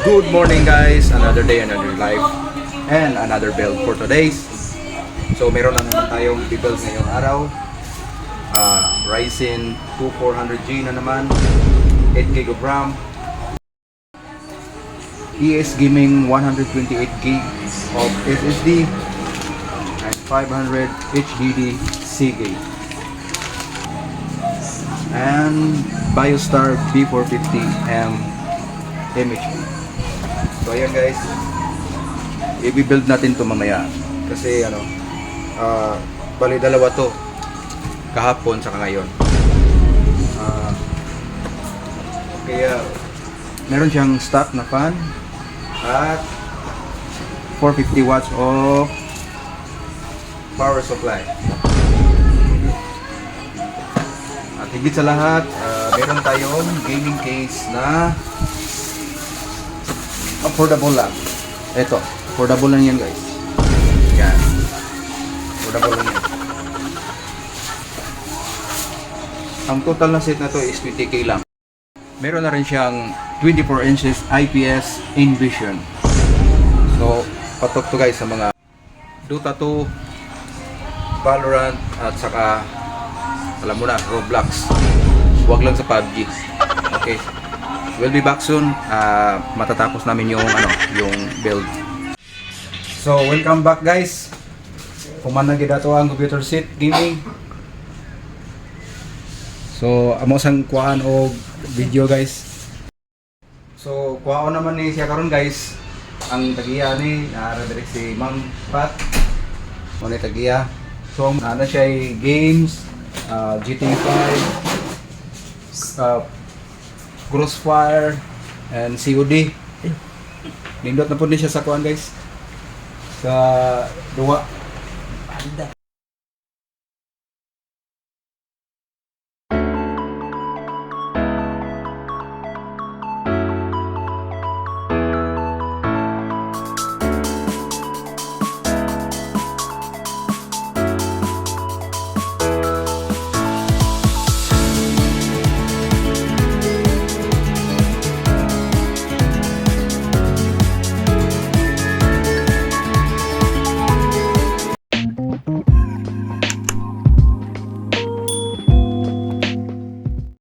Good morning guys, another day, another life, and another build for today's. So meron na naman tayong build ngayong araw. Ryzen 2400G na naman, 8GB of RAM, ES Gaming 128GB of SSD, and 500 HDD Seagate, and BioStar B450M MHP. So ayan guys, i-build natin to mamaya kasi bali dalawa to kahapon saka ngayon. Kaya meron siyang stock na fan at 450 watts of power supply. At higit sa lahat, meron tayong gaming case na affordable lang. Ito, affordable lang yan guys. Yan. Affordable lang yan. Ang total na set na to is 20k lang. Meron na rin siyang 24 inches IPS Envision. So, patok to guys sa mga Dota 2, Valorant, at saka alam mo na, Roblox. Huwag lang sa PUBG. Okay. We'll be back soon. Matatapos namin yung build. So, welcome back guys. Pumanang dato ang computer set gaming. So, amo sang kuhaan og video guys. So, kuhaan naman ni siya karon guys. Ang tagiya ni naara diri si Ma'am Pat. Mo ni tagiya. So, ana siya ay games, GTA 5, Crossfire and COD. Nindot na po din siya sa kuan guys. Sa duwa.